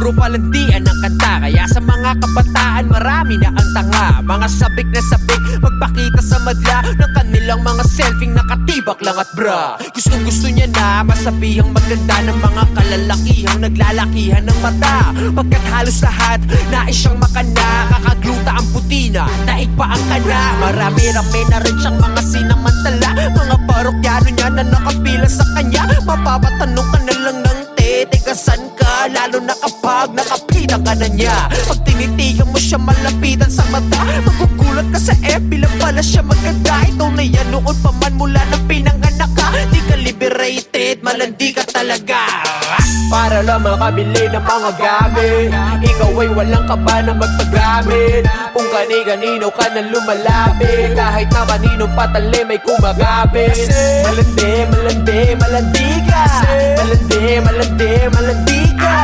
puro palandian ang kanta. Kaya sa mga kabataan marami na ang tanga. Mga sabik na sabik magpakita sa madla ng kanilang mga selfing nakatibak lang at bra. Gustong gusto niya na masabihang maganda ng mga kalalakihang naglalakihan ng mata. Pagkat halos lahat nais siyang makana, kakagluta ang putina, daig pa ang kana. Marami-rami na rin siyang mga sinamantala, mga parokyano niya na nakapila sa kanya. Mapapatanong ka na lang ng tigasan ka, lalo na kapag nakapitan ka na niya. Pag tinitigan mo siya malapitan sa mata, magugulat ka sa FB lang pala siya maganda. Ito na yan noon pa man mula na pinanganak ka. Di ka liberated, malandi ka talaga. Para lang makabili ng mga gamit, ikaw ay walang kaba na magpagamit. Kung kani-kanino ka na lumalapit, kahit na kaninong patali may kumagapit. Malandi, malandi, malandi ka. Malandi, malandi, malandi ka.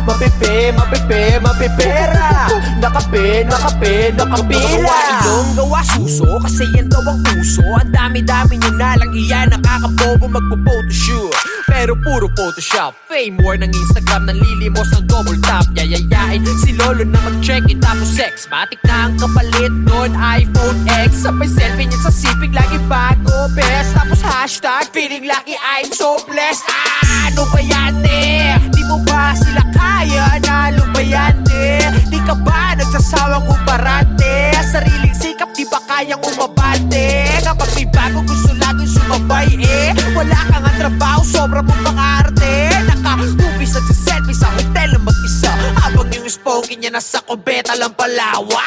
Mapipi, mapipi, mapipera. Nakape, nakape, nakapila. Ilong gawa suso, kasi yan daw ang uso. Ang dami-dami nyo na lang iyan, nakakabobo magpo-photoshoot. Pero puro Photoshop, fame war ng Instagram, nanlilimos ng double tap. Yayayain si lolo na mag-check-in tapos sex. Matik na ang kapalit nun, iPhone X. Sabay selfie niya sa sipig, lagi bago best. Tapos hashtag, feeling lucky, I'm so blessed. Ano ba yan eh? Di mo ba sila kaya? Nalo ba yan eh? Di ka ba nagsasawang umarante? Sariling sikap, di ba kayang umabante? Kapag may bago gusto laging sumabay eh. Wala kang ang trabaho, sobra mong pang-arte. Naka-hubis at selfie sa hotel na mag-isa, habang yung sponky niya nasa kubeta lang palawa.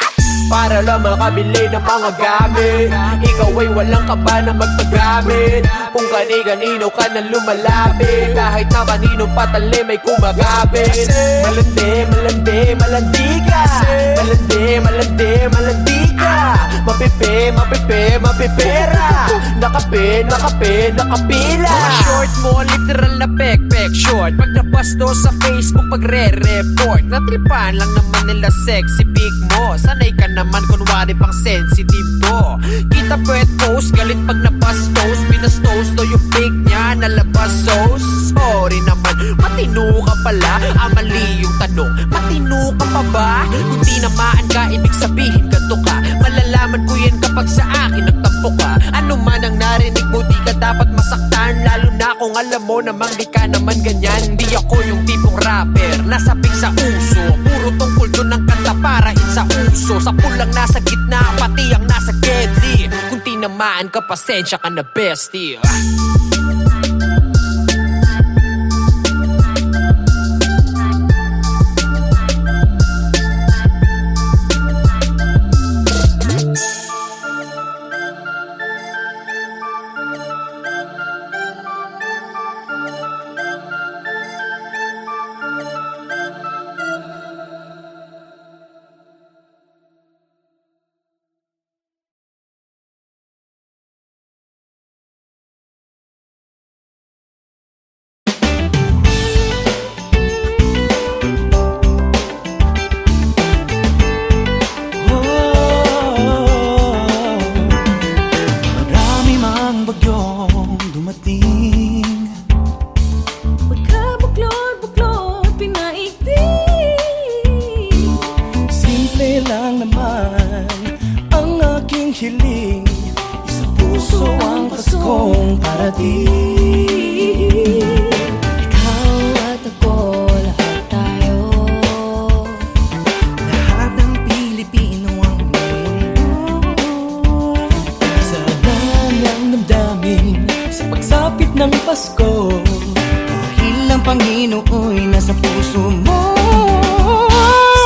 Para lang makabili ng mga gamit, ikaw ay walang kaba na magpagamit. Kung kani-kanino ka na lumalapit, kahit na kaninong patali may kumagapit. Malandi, malandi, malandi ka. Malandi, malandi, malandi ka. Mapipi, mapipi, mapipera. Nakape, nakape, nakapila. Mga short mo, literal na pek-pek short. Pag nabasto sa Facebook, pagre-report, natripan lang naman nila sexy pic mo. Sanay ka naman, kunwari pang sensitive to. Kita pwet post, galit pag nabastos. Binastos to yung pic niya, nalabas sauce. Sorry naman, matino ka pala. Mali yung tanong, matino ka pa ba? Kung tinamaan ka, ibig sabihin ganto ka. Malalaman ko yan kapag sa akin nagtampo ka. Ano man ang narinig mo, di ka dapat masaktan. Lalo na kung alam mo namang di ka naman ganyan. Di ako yung tipong rapper, nasabik sa uso. Puro tungkol doon ang kanta para sa uso. Sa pulang nasa gitna, pati ang nasa deadly. Kung tinamaan ka, pasensya ka na bestie. hiling, sa puso ang Paskong parating. Ikaw at ako, lahat tayo, Lahat ng Pilipino ang mundo. Sa ganyang damdamin, sa pagsapit ng Pasko, dahil ang Panginooy nasa puso mo.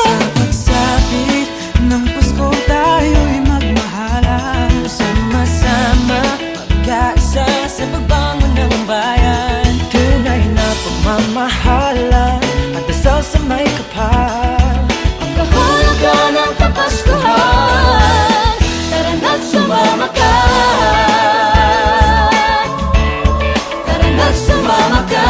Sa pagsapit ng Pasko, tayo'y magmahalan, sama-sama, magkaisa sa pagbangon ng bayan. Tunay na pagmamahalan at dasal sa may kapal. ang kahulugan ng Kapaskuhan. Tara na't sumama ka, tara na't sumama ka.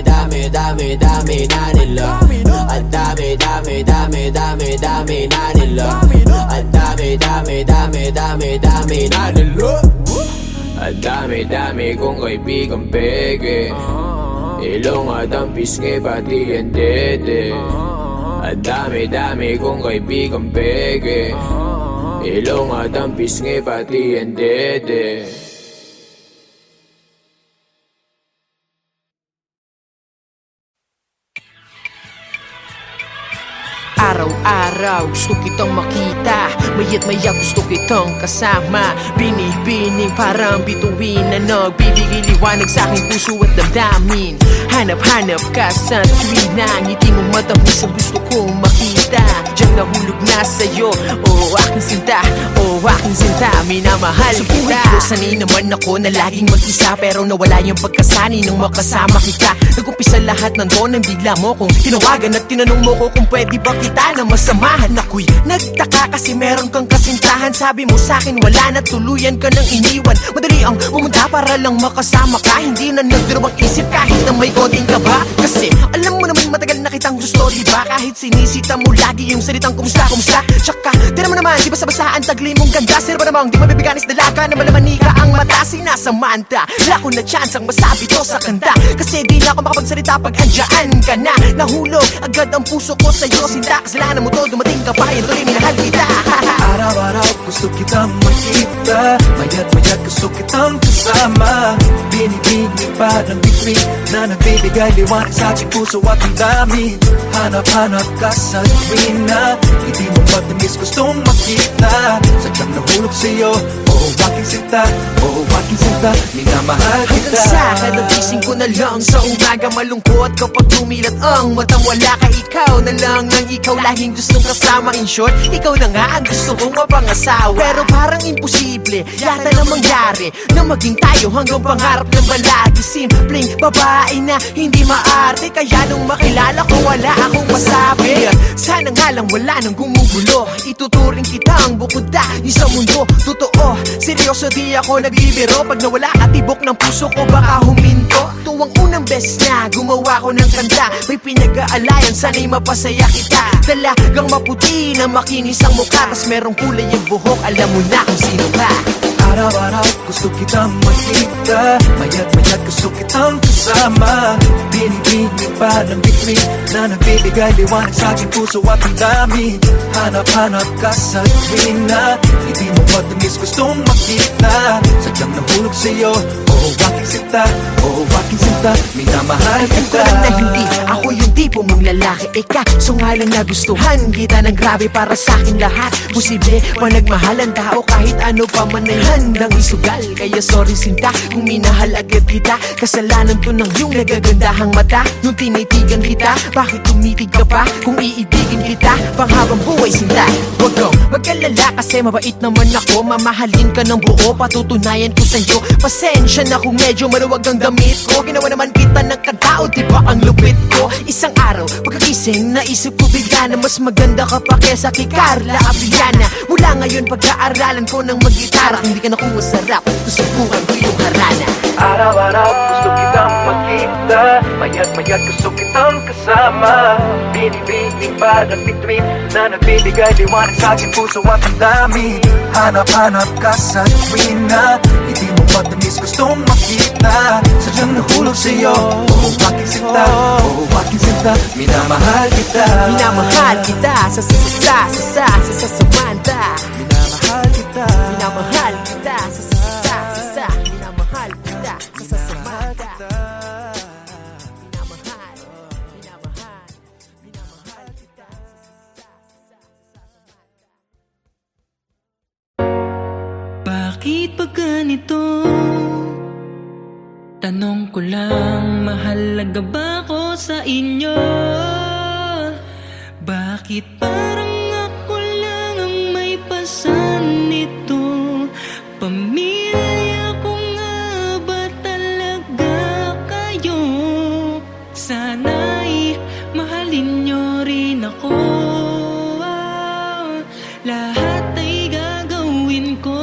dami na nila. Ang dami na nila. Ang dami na nila. Ang dami kong kaibigang peke. Ilong at ang pisngi pati ang dede. Ang dami kong kaibigang peke. Ilong at ang pisngi pati ang dede. Araw-araw gusto kitang makita, maya't maya gusto kitang kasama. Bini-bining parang bituin na nagbibigay liwanag sa aking puso at damdamin. Hanap-hanap ka sa tuwina, ngiti mong matahus ang gusto kong makita. Diyan nahulog na sa'yo, aking sinta, aking sinta, minamahal kita. Sa buhay ko sanay naman ako na laging mag-isa, pero nawala yung pagkasani nung makasama kita. Nag-umpisa lahat ng doon ang bigla mo kong tinawagan at tinanong mo ko kung pwede ba kita na masamahan. Ako'y nagtaka kasi meron kang kasintahan. Sabi mo sa'kin wala na, tuluyan ka nang iniwan. Madali ang pumunta para lang makasama ka, hindi na nagdurubang isip kahit na may konting kaba. Kasi alam mo naman matagal na kitang gusto, diba? Kahit sinisita mo lagi yung salitang kumusta. Tsaka di naman di basa-basa ang tagli mong ganda. Sino ba namang di mabibiganis dalaga na malamani ka ang mata? Sinasamanta, wala ko na chance ang masabi to sa kanta, kasi di na ako makapagsalita pag andyan ka na. Nahulog agad ang puso ko sa'yo, sinta. Kasalanan mo to, dumating ka pa, yan tuloy minahal kita. Araw-araw gusto kitang makita, maya't gusto kitang kasama. Binibining parang bituin na nagbibigay liwanag sa aking puso at ang dami. Hanap-hanap ka sa tuwina, hindi mo matamis gustong makita. Sadyang nahulog sa'yo, aking sinta, minamahal kita. Hanggang sa kada gising ko na lang sa umaga, malungkot kapag tumilat ang matang wala ka. Ikaw na lang ang ikaw, laging gustong kasama. In short, ikaw na nga ang gusto kong mapangasawa. Pero parang imposible yata na mangyari na maging tayo hanggang pangarap ng balagi. Simpleng babae na hindi maarte, kaya nung makilala ko wala akong masabi. Sana nga lang wala nang gumugulo, ituturing kitang bukod ni sa mundo. Totoo, seryoso di ako nagbibiro, pag nawala ka tibok ng puso ko baka huminto. Tuwang unang best na gumawa ko ng kanta, may pinag-aalayan sana'y mapasaya kita. Talagang maputi na makinis ang mukha, tas merong kulay yung buhok, alam mo na kung sino ka. Araw-araw gusto kitang makita, maya't gusto kitang kasama. Binibining parang bituin na nagbibigay liwanag sa aking puso at ang dami. Hanap-hanap ka sa tuwina, hindi mo matamis gustong makita. Sadyang nahulog sa'yo, aking sinta, minamahal Alam ko kita. lang na hindi ako yung tipo mong lalaki, ika so nga lang nagustuhan kita ng grabe para sa'kin lahat. Posible pa nagmahalan tao kahit ano pa man ay handang isugal. Kaya sorry sinta kung minahal agad kita, kasalanan to ng iyong nagagandahang mata. Nung tinitigan kita, bakit tumitig ka pa? Kung iibigin kita panghabang buhay sinta, huwag kang mag-alala kasi mabait naman ako. Mamahalin ka ng buo, patutunayan ko sa'yo. Pasensya na kung medyo maluwag ang damit ko, ginawa naman kita ng katao, diba ang lupit ko? Isang araw, pagkagising, naisip ko bigla na mas maganda ka pa kesa kay Carla Abiliana. Mula ngayon, pag-aaralan ko ng mag-gitara, kung di ka na kung masarap, susubukan ko yung harana. Araw-araw gusto kitang makita, maya't gusto kitang kasama. Binibining parang bituin na nagbibigay liwanag sa aking puso at ang dami. Hanap-hanap ka sa tuwina, hindi mo matamis gustong makita. Sadyang nahulog sa'yo, aking sinta, minamahal kita. Minamahal kita sa Samantha. Minamahal kita. Minamahal kita sa minamahal kita sa Samantha. Minamahal kita. Bakit ba ganito? Tanong ko lang, mahalaga ba ako sa inyo? Bakit parang ako lang ang may pasan nito? Pamilya ko nga ba talaga kayo? Sana'y mahalin nyo rin ako. Lahat ay gagawin ko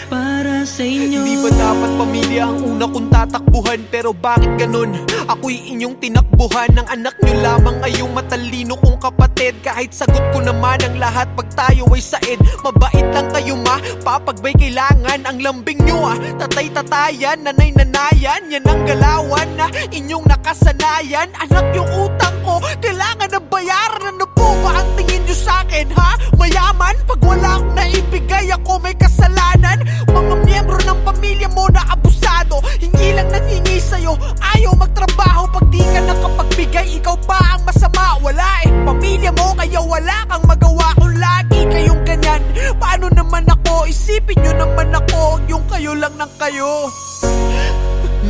para sa inyo. Hindi ba dapat pamilya ang una kong tatakbuhan. Pero bakit ganun? Ako'y inyong tinakbuhan. Ang anak nyo lamang ay yung matalino kong kapatid. Kahit sagot ko naman ang lahat pag tayo ay said. Mabait lang kayo ma, papagbay kailangan. Ang lambing nyo tatay-tatayan, nanay-nanayan. Yan ang galawan na inyong nakasanayan. Anak yung utang ko, kailangan na bayaran. Ano po ba ang tingin nyo sa'kin ha? Mayaman? Pag wala akong naibigay, ako may kasalanan. Mga miyembro ng pamilya mo na abusado, hingi lang nang hingi sa'yo, ayaw magtrabaho. Pag di ka nakapagbigay, ikaw pa ang masama. Wala pamilya mo, kaya wala kang magawa. Kung lagi kayong ganyan, paano naman ako? Isipin nyo naman ako, yung kayo lang ng kayo.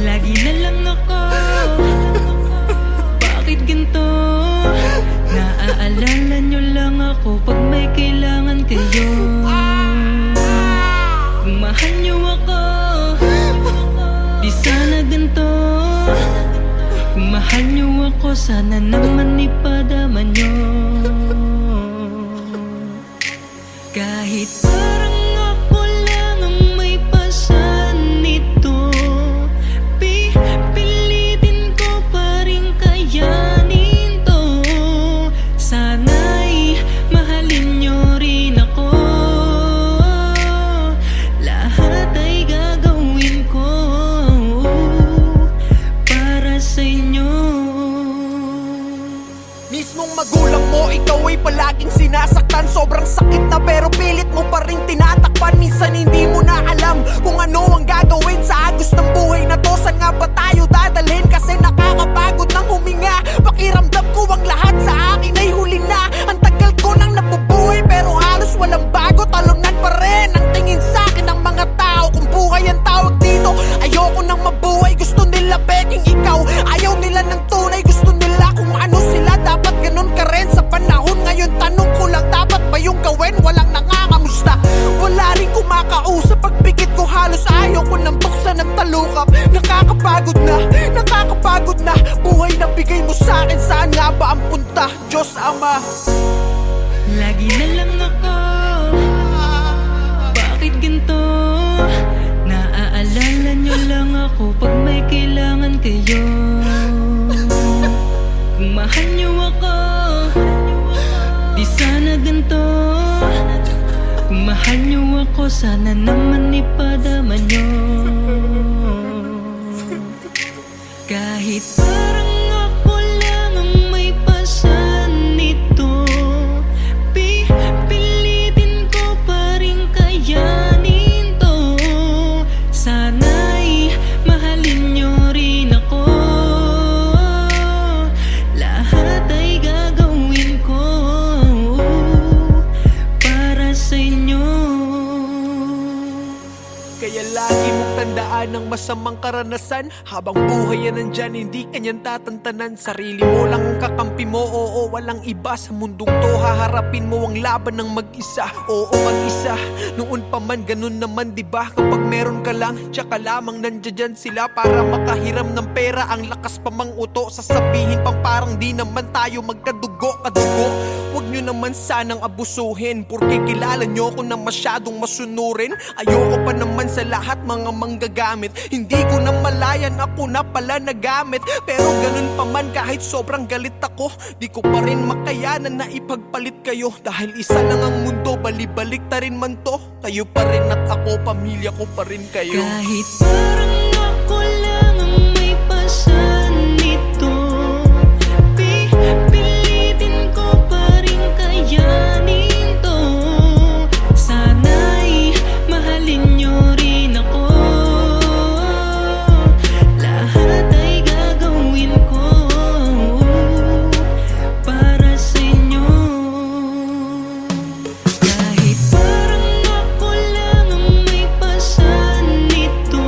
Lagi na lang ako. Bakit ganito? Naaalala nyo lang ako pag may kailangan kayo. Kung mahal nyo ako, di sana ganito. Kung mahal nyo ako, sana naman ipadama nyo. Kahit parang ako lang ang may pasan nito, pipilitin ko pa rin kayanin to. Sana'y mahalin nyo rin ako. Lahat ay gagawin ko para sa inyo. Mismong magulang mo, ikaw ay palaging sinasaktan. Sobrang sakit na pero pilit mo pa rin tinatakpan. Minsan hindi mo na alam kung ano ang gagawin sa agos ng buhay na to. Saan nga ba tayo dadalhin? Kasi nakakapagod ng huminga. Pakiramdam ko ang lahat sa akin ay huli na. Ang tagal ko nang nabubuhay pero halos walang bago. Talunan pa rin ang tingin sa akin ng mga tao. Kung buhay ang tawag dito, ayoko nang mabuhay. Gusto nila peking ikaw, ayaw nila ng tunay. Gusto nila kung ano sila, dapat ganun ka rin sa panahon ngayon. Tanong ko lang, dapat ba yung gawin? Walang nangangamusta, wala rin kumakausap. Pagpikit ko halos ayaw ko nang buksan ng talukap. Nakakapagod na buhay na bigay mo sa akin. Saan nga ba ang punta? Diyos Ama, Lagi na lang ako. Bakit ganito? Naaalala nyo lang ako pag may kailangan kayo. Kung mahal nyo ako, di sana ganito. Kung mahal nyo ako, sana naman ipadama nyo. Kahit parang ako lang ang may pasan nito, pipilitin ko pa rin kayanin to. Sana'y mahalin nyo rin ako. Lahat ay gagawin ko para sa inyo. kaya lagi mong tandaan ang masamang karanasan. Habang buhay yan nandyan, hindi kanyan tatantanan. Sarili mo lang ang kakampi mo, oo, walang iba. Sa mundong to, haharapin mo ang laban ng mag-isa. Oo, mag-isa, noon pa man, ganun naman, diba? Kapag meron ka lang, tsaka lamang nandiyan sila para makahiram ng pera. Ang lakas pa mang uto, sasabihin pang parang di naman tayo magkadugo, kadugo. Huwag nyo naman sanang abusuhin, porque kilala nyo ko na masyadong masunurin. Ayoko pa naman sa lahat mga manggagamit. Hindi ko na malayan, ako na pala nagamit. Pero ganun pa man, kahit sobrang galit ako, di ko pa rin makayanan na ipagpalit kayo. Dahil isa lang ang mundo, balibalik ta rin man to. Kayo pa rin at ako, pamilya ko pa rin kayo. Kahit parang ako lang ang may pasan nito, pipilitin ko pa rin kayanin to. Sana'y mahalin nyo rin ako. Lahat ay gagawin ko para sa inyo. Kahit parang ako lang ang may pasan nito,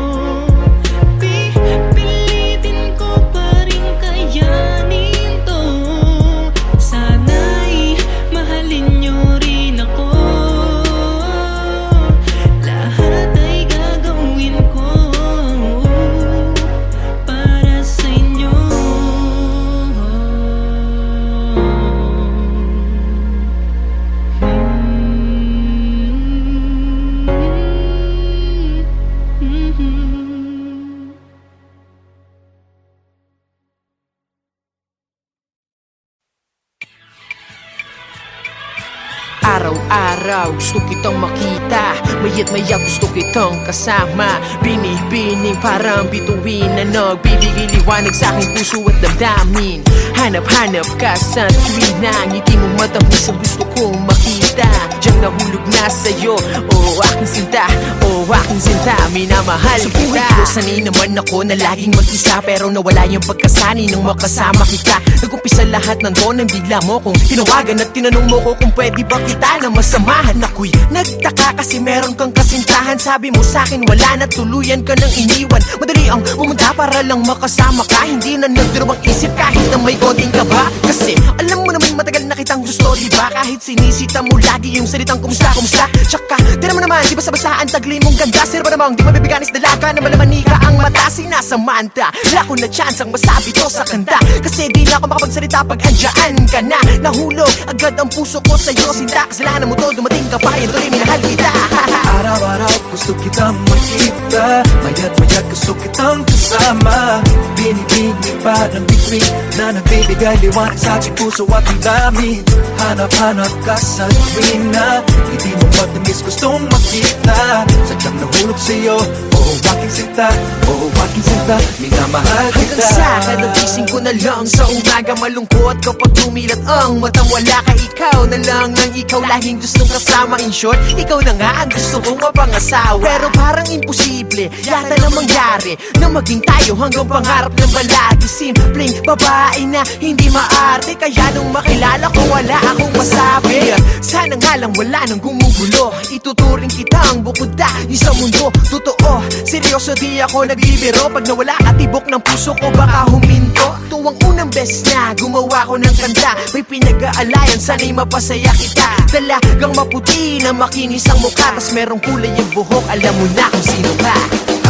Araw-araw gusto kitang makita, maya't maya gusto kitang kasama. Bini-bining parang bituin na nagbibigay liwanag sa aking puso at damdamin. Hanap-hanap ka sa tuwina, ngiti mong matamis ang gusto kong makita. Diyang nahulog na sa'yo, oh aking sinta, oh aking sinta, minamahal kita. Sa buhay ko sanay naman ako na laging mag-isa, pero nawala yung pagkasani nung makasama kita. Nag-umpisa lahat ng doon nang bigla mo kong tinawagan at tinanong mo ko kung pwede ba kita na masamahan. Ako'y nagtaka kasi meron kang kasintahan. Sabi mo sa'kin wala na, tuluyan ka nang iniwan. Madali ang pumunta para lang makasama ka, hindi na nagdurubang isip kahit na may konting kaba. Kasi alam mo naman matagal na kitang gusto, diba? Kahit sinisita mo lagi yung salitang kumusta, kumusta. Tsaka di naman di basta-basta ang tagli mong ganda. Sino ba namang di mabibiganis dalaga na malamani ka ang mata sinasamanta. Wala ko na chance ang masabi to sa kanta, kasi di na ako makapagsalita pag andyan ka na. Nahulog agad ang puso ko sa'yo, sinta. Kasalanan mo to, dumating ka pa, yan tuloy minahal kita. Araw-araw gusto kitang makita, maya't maya gusto kitang kasama. Binibining parang bituin na nagbibigay liwanag sa aking puso at ang dami. Hanap-hanap ka sa tuwina, hindi mo matamis gustong makita. Sadyang nahulog sa'yo, oh aking sinta, oh aking sinta, minamahal kita. Hanggang sa kadagising ko na lang sa umaga, malungkot kapag tumilat ang matang wala ka. Ikaw na lang ang ikaw, lahing gustong kasama. In short, ikaw na nga ang gusto kong mapangasawa. Pero parang imposible yata na mangyari na maging tayo hanggang pangarap ng balagi. Simpleng babae na hindi maarte, kaya nung makilala ko wala akong masabi. Sana nga lang wala nang gumugulo, ituturing kitang bukod tayo sa mundo. Totoo, seryoso di ako nagbibiro, pag nawala ka tibok ng puso ko baka huminto. Tuwang unang best na gumawa ko ng kanta, may pinag-aalayan sana'y mapasaya kita. Talagang maputi na makinis ang mukha, tas merong kulay yung buhok, alam mo na kung sino ka.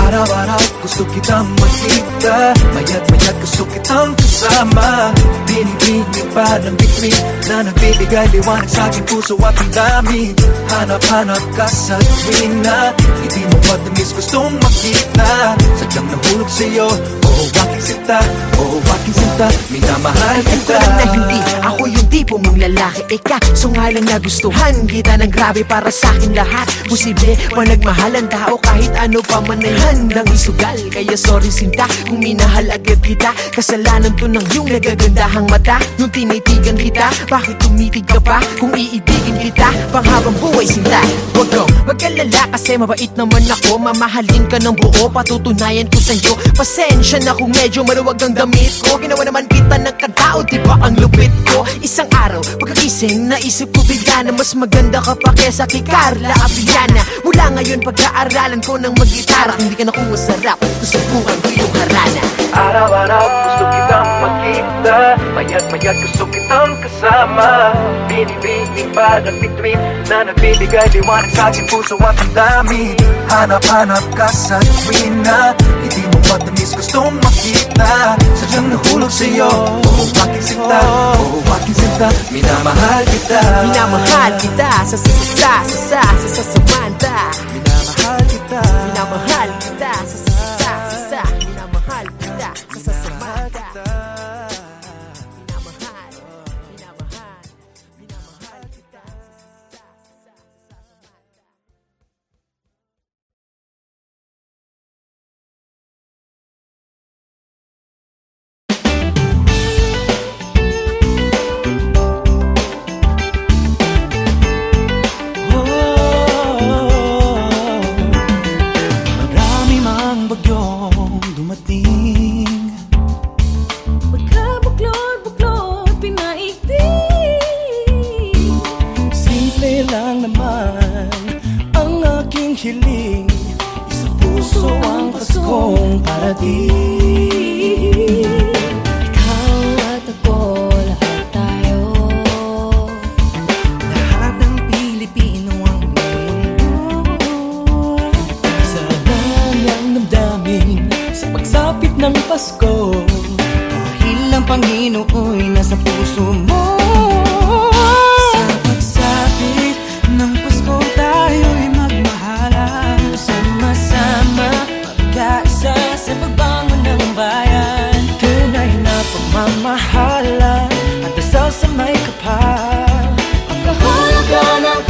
Araw-araw gusto kitang makita, maya't maya gusto kitang kasama. Binibining parang bituin na nagbibigay liwanag sa aking puso at ang dami. Hanap-hanap ka sa tuwina, hindi mo matamis gustong makita. Sadyang nahulog sa'yo, oh aking sinta, oh aking sinta, minamahal Alam ko kita. lang na hindi ako yung tipo mong lalaki. Ika, so nga lang nagustuhan kita ng grabe para sa akin lahat. Posible pa nagmahal ang tao kahit ano pa man ay handang isugal. Kaya sorry sinta kung minahal agad kita, kasalanan to ng iyong nagagandahang mata. Nung tinitigan kita, bakit tumitig ka pa? Kung iibigin kita panghabang buhay sinta, huwag kang mag-alala kasi mabait naman ako. Mamahalin ka ng buo, patutunayan ko sa'yo. Pasensya na kung medyo maluwag ang damit ko, ginawa naman kita ng katao, diba ang lupit ko? Isang araw, pagkagising, naisip ko bigla na mas maganda ka pa kesa kay Carla Abiliana. Mula ngayon pag-aaralan ko ng mag-gitara, kung di ka nakuha sarap, susubukan ko yung harana. Araw-araw gusto kitang makita, maya't maya gusto kitang kasama. Binibining parang bituin na nagbibigay liwanag sa aking puso at ang dami. Hanap-hanap ka sa tuwina, hindi mo matamis gustong makita. Sadyang nahulog sa'yo, oh aking sinta, oh aking sinta, minamahal kita. Minamahal kita sa Samantha. Minamahal kita. Minamahal kita sa minamahal kita sa Samantha. Minamahal, minamahal kita sa Marami mang bagyong dumating, Pagkabuklod-buklod, pinaigting. simple lang naman ang aking hiling. Isang puso ang Paskong parating. Ikaw at ako, lahat tayo. Lahat ng Pilipino ang mundo, isa lang ang damdamin sa pagsapit ng Pasko. Dahil ang Panginooy nasa puso mo. Sa pagsapit ng Pasko tayo'y magmahalan, sama-sama magkaisa sa pagbangon ng bayan. Tunay na pagmamahalan at dasal sa may kapal. Ang kahulugan ng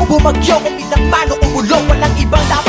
bumagyo, kung pinagmano, kumulo, walang ibang dapat